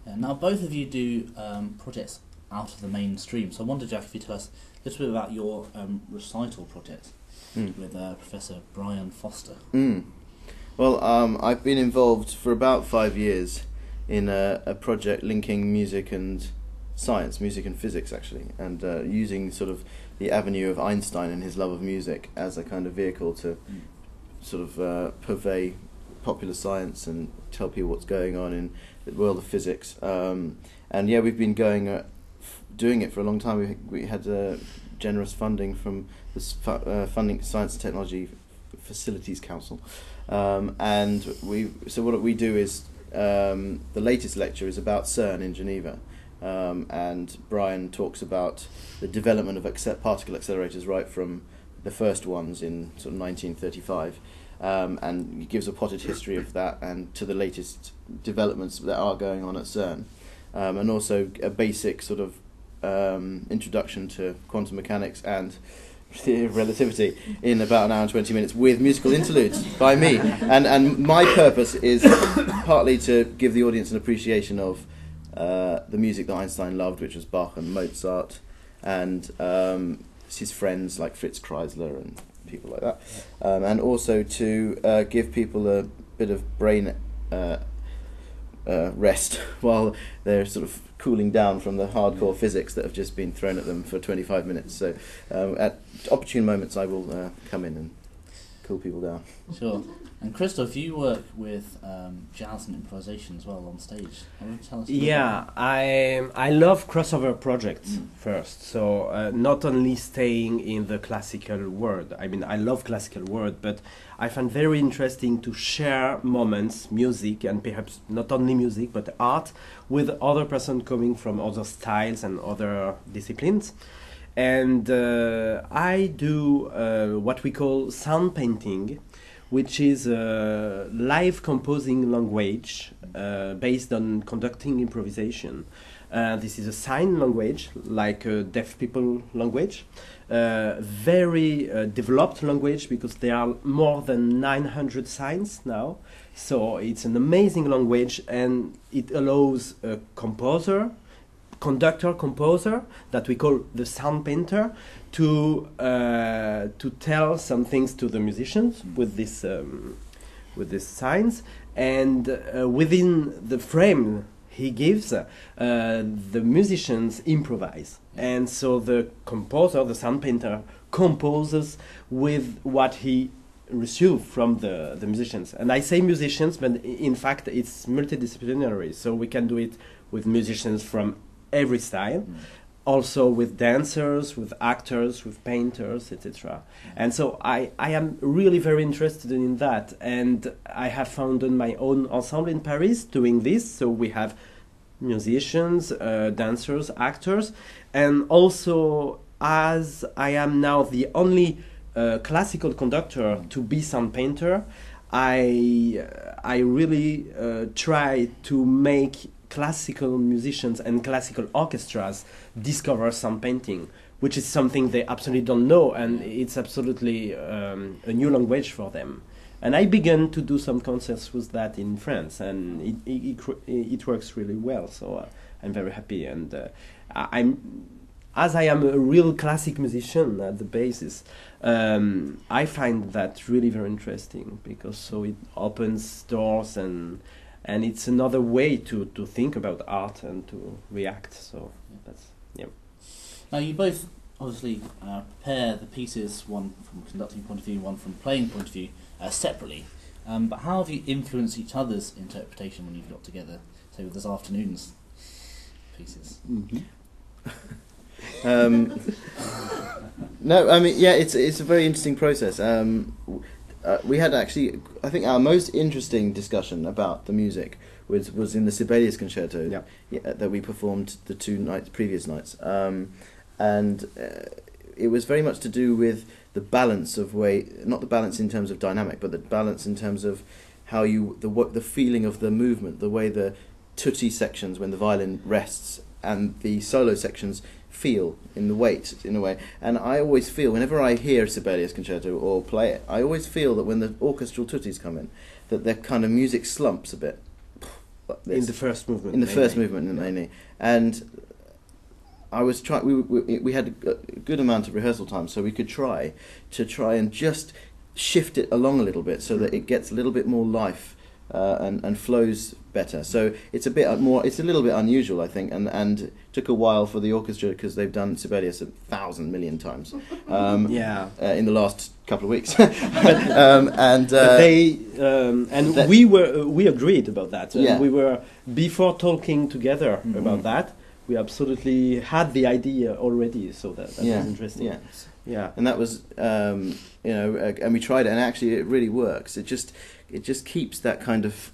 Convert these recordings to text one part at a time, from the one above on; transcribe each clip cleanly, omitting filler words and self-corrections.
Yeah, now both of you do projects out of the mainstream, so I wondered, Jack, if you tell us a little bit about your recital project with Professor Brian Foster. Well, I've been involved for about 5 years in a project linking music and science, music and physics actually, and using sort of the avenue of Einstein and his love of music as a kind of vehicle to sort of purvey popular science and tell people what's going on in the world of physics. And yeah, we've been doing it for a long time. We had generous funding from the Funding Science and Technology Facilities Council, and so what we do is the latest lecture is about CERN in Geneva. And Brian talks about the development of particle accelerators right from the first ones in sort of 1935, and he gives a potted history of that and to the latest developments that are going on at CERN, and also a basic sort of introduction to quantum mechanics and relativity in about an hour and 20 minutes with musical interludes by me. And my purpose is partly to give the audience an appreciation of the music that Einstein loved, which was Bach and Mozart, and his friends like Fritz Kreisler and people like that, and also to give people a bit of brain rest while they're sort of cooling down from the hardcore physics that have just been thrown at them for 25 minutes. So at opportune moments I will come in and cool people down. Sure. And Christophe, you work with jazz and improvisation as well on stage. Want to tell us? Yeah, I love crossover projects first. So not only staying in the classical world. I mean, I love classical world, but I find very interesting to share moments, music, and perhaps not only music but art with other person coming from other styles and other disciplines. And I do what we call sound painting, which is a live composing language based on conducting improvisation. This is a sign language, like a deaf people language. Very developed language because there are more than 900 signs now. So it's an amazing language, and it allows a conductor-composer that we call the sound painter to tell some things to the musicians with these signs, and within the frame he gives, the musicians improvise, and so the composer, the sound painter, composes with what he received from the musicians. And I say musicians, but in fact it's multidisciplinary, so we can do it with musicians from every style, also with dancers, with actors, with painters, etc. And so I am really very interested in that, and I have founded my own ensemble in Paris doing this. So we have musicians, dancers, actors, and also, as I am now the only classical conductor to be sound painter, I really try to make classical musicians and classical orchestras discover sound painting, which is something they absolutely don't know, and it's absolutely a new language for them. And I began to do some concerts with that in France, and it works really well. So I'm very happy, and as I am a real classic musician at the basis, I find that really very interesting, because so it opens doors, and it's another way to think about art and to react. So that's, yeah. Now you both obviously prepare the pieces, one from a conducting point of view, one from a playing point of view, separately. But how have you influenced each other's interpretation when you've got together, say with this afternoon's pieces? No, I mean, yeah, it's a very interesting process. We had actually, I think, our most interesting discussion about the music was in the Sibelius concerto that we performed the previous nights, and it was very much to do with the balance of not the balance in terms of dynamic, but the balance in terms of how the feeling of the movement, the way the tutti sections when the violin rests and the solo sections feel in the weight, in a way. And I always feel, whenever I hear Sibelius concerto or play it, I always feel that when the orchestral tuttis come in, that their kind of music slumps a bit. this. In the first movement. In the first movement, mainly. And I was we had a good amount of rehearsal time, so we could try and just shift it along a little bit so that it gets a little bit more life and flows better. So it's a bit more. It's a little bit unusual, I think, and it took a while for the orchestra because they've done Sibelius 1,000 million times. In the last couple of weeks, we agreed about that. We were before talking together about that. We absolutely had the idea already, so that was interesting. Yeah, and that was and we tried it, and actually it really works. It just keeps that kind of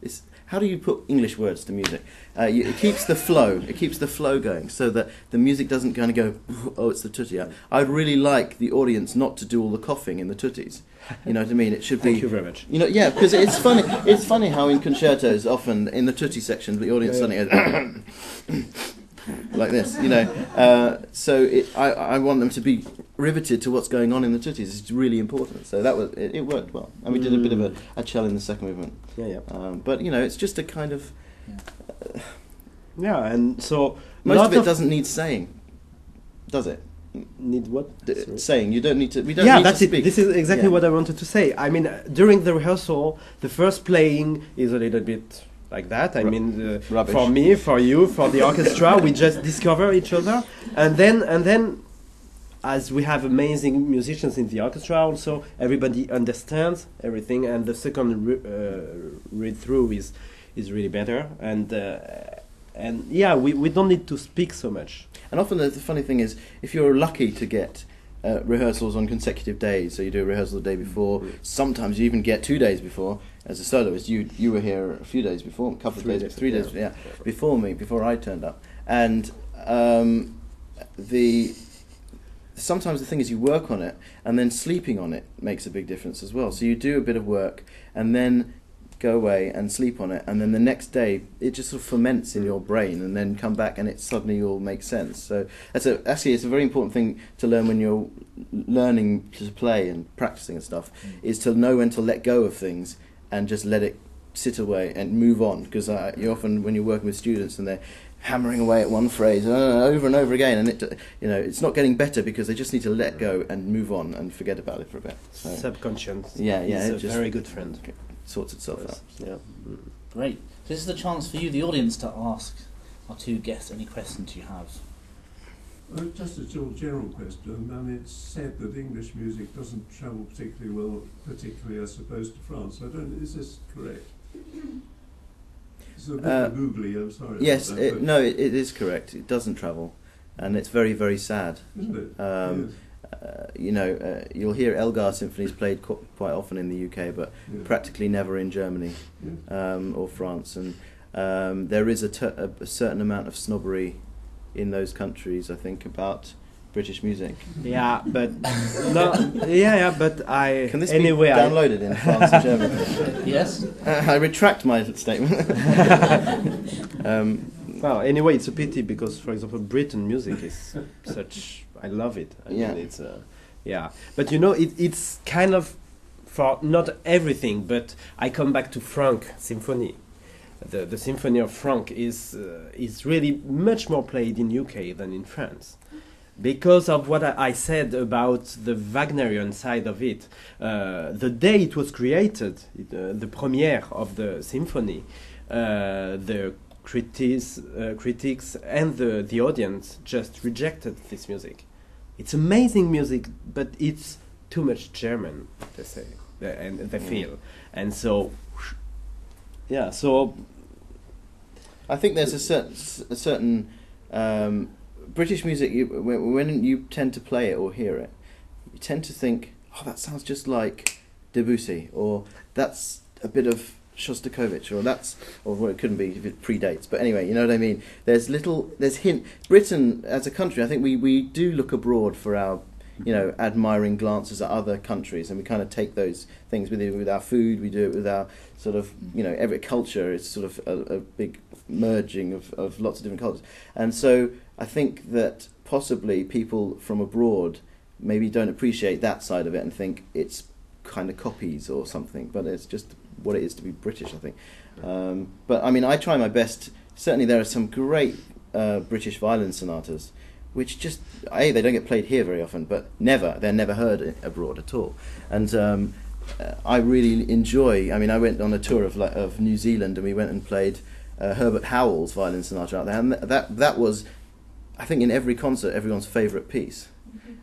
it's. How do you put English words to music? It keeps the flow. It keeps the flow going, so that the music doesn't kind of go, oh, it's the tutti. I'd really like the audience not to do all the coughing in the tuttis. You know what I mean? It should be. Thank you very much. Because it's funny. It's funny how in concertos, often in the tutti section, the audience suddenly goes like this. So I want them to be riveted to what's going on in the tuttis. It's really important. So that was it worked well, and we did a bit of a cello in the second movement. But it's just a kind of and so most of it doesn't need saying, does it? Need what? Saying. You don't need to. We don't need that's to speak. it. This is exactly what I wanted to say. I mean, during the rehearsal, the first playing is a little bit like that. I mean, for me, for you, for the orchestra, we just discover each other, and then, as we have amazing musicians in the orchestra, also everybody understands everything, and the second read through is really better, and we don't need to speak so much. And often the funny thing is, if you're lucky to get rehearsals on consecutive days, so you do a rehearsal the day before, sometimes you even get 2 days before. As a soloist, you were here a few days before, a couple of days, 3 days, before me, before I turned up. And sometimes the thing is you work on it, and then sleeping on it makes a big difference as well. So you do a bit of work, and then go away and sleep on it, and then the next day it just sort of ferments in your brain, and then come back and it suddenly all makes sense. So it's a very important thing to learn when you're learning to play and practicing and stuff, is to know when to let go of things and just let it sit away and move on. Because you often, when you're working with students and they're hammering away at one phrase over and over again, and it's not getting better because they just need to let go and move on and forget about it for a bit. So, subconscious. It's a very good friend. Sorts itself out. Yeah. Great. So this is the chance for you, the audience, to ask our two guests any questions you have. Just a general question. I mean, it's said that English music doesn't travel particularly well, particularly as opposed to France. Is this correct? It's a bit googly, I'm sorry. Yes, it is correct. It doesn't travel, and it's very, very sad. Isn't it? Yes. You'll hear Elgar symphonies played quite often in the UK, but practically never in Germany or France. And there is a certain amount of snobbery in those countries, I think, about British music. Yeah, but but I can this anyway, be downloaded in France and Germany? Yes. I retract my statement. Well, anyway, it's a pity because, for example, Britain music is such. I love it. I mean, it's but it's kind of for not everything. But I come back to Franck Symphony. The Symphony of Franck is really much more played in UK than in France, because of what I said about the Wagnerian side of it. The day it was created, the premiere of the symphony, the critics and the audience just rejected this music. It's amazing music, but it's too much German, they say, and they feel, and so. Yeah, so I think there's a certain British music. When you tend to play it or hear it, you tend to think, "Oh, that sounds just like Debussy," or "That's a bit of Shostakovich," or it couldn't be if it predates. But anyway, you know what I mean. There's hint. Britain as a country, I think we do look abroad for our admiring glances at other countries, and we kind of take those things with our food. We do it with our sort of, every culture is sort of a big merging of lots of different cultures. And so I think that possibly people from abroad maybe don't appreciate that side of it and think it's kind of copies or something, but it's just what it is to be British, I think. But I mean, I try my best. Certainly, there are some great British violin sonatas, which just they don't get played here very often, but they're never heard abroad at all. And I really enjoy. I mean, I went on a tour of New Zealand, and we went and played Herbert Howell's violin sonata out there, and that was, I think, in every concert, everyone's favourite piece.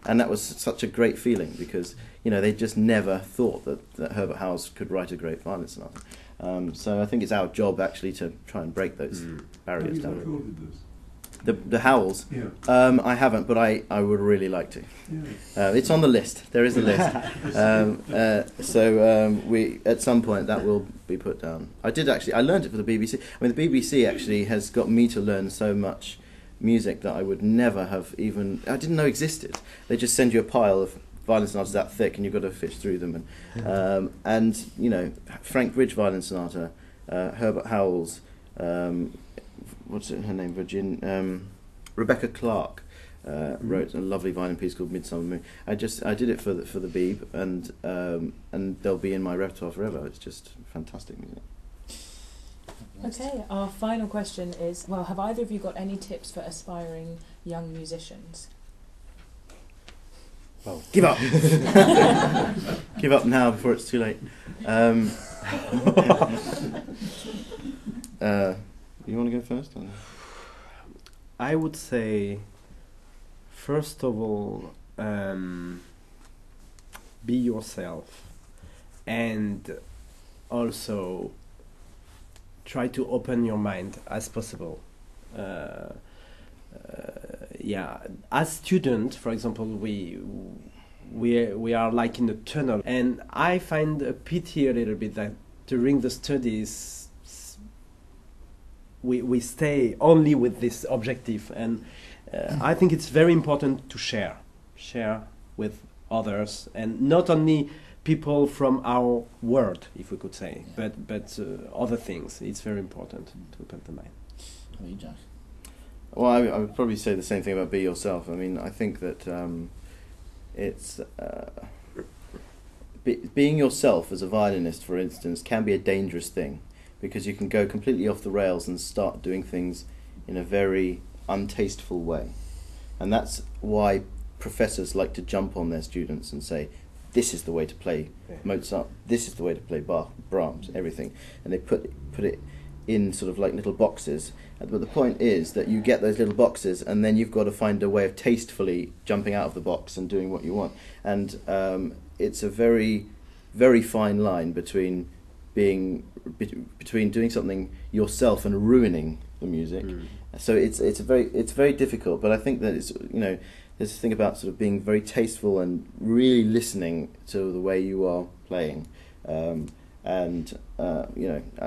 And that was such a great feeling, because they just never thought that Herbert Howell could write a great violin sonata. So I think it's our job actually to try and break those barriers Have you down. recorded this? The Howells? Yeah. I haven't, but I would really like to. Yeah. It's on the list. There is a list. So we at some point that will be put down. I learned it for the BBC. I mean, the BBC actually has got me to learn so much music that I would never have I didn't know existed. They just send you a pile of violin sonatas that thick, and you've got to fish through them. And Frank Bridge violin sonata, Herbert Howell's, what's her name? Rebecca Clark wrote a lovely violin piece called Midsummer Moon. I did it for the Beeb, and they'll be in my repertoire forever. It's just fantastic music. Okay, our final question is, well, have either of you got any tips for aspiring young musicians? Well, give up. Give up now before it's too late. You want to go first? I would say, first of all, be yourself, and also try to open your mind as possible. As students, for example, we are like in a tunnel, and I find a pity a little bit that during the studies we stay only with this objective, and I think it's very important to share with others, and not only people from our world, if we could say, but other things. It's very important to open the mind. How about you, Jack? Well, I would probably say the same thing about be yourself. I mean, I think that it's being yourself as a violinist, for instance, can be a dangerous thing, because you can go completely off the rails and start doing things in a very untasteful way. And that's why professors like to jump on their students and say, this is the way to play Mozart, this is the way to play Bach, Brahms, everything. And they put it in sort of like little boxes. But the point is that you get those little boxes, and then you've got to find a way of tastefully jumping out of the box and doing what you want. And it's a very, very fine line between doing something yourself and ruining the music. So it's very difficult. But I think that it's there's this thing about sort of being very tasteful and really listening to the way you are playing. I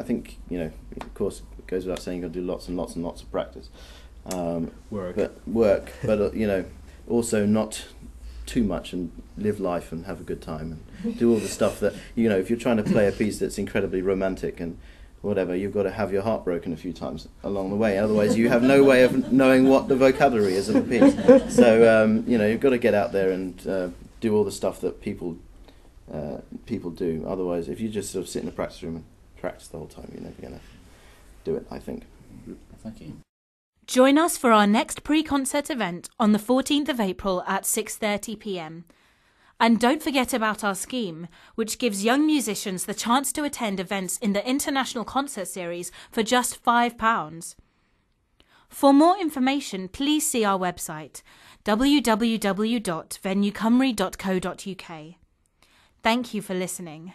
think of course it goes without saying you've got to do lots and lots and lots of practice. But also not too much, and live life and have a good time and do all the stuff that if you're trying to play a piece that's incredibly romantic and whatever, you've got to have your heart broken a few times along the way, otherwise you have no way of knowing what the vocabulary is of a piece. So you've got to get out there and do all the stuff that people do. Otherwise, if you just sort of sit in the practice room and practice the whole time, you're never going to do it, I think. Thank you. Join us for our next pre-concert event on the 14th of April at 6:30 p.m. And don't forget about our scheme, which gives young musicians the chance to attend events in the International Concert Series for just £5. For more information, please see our website, www.venuecymru.co.uk. Thank you for listening.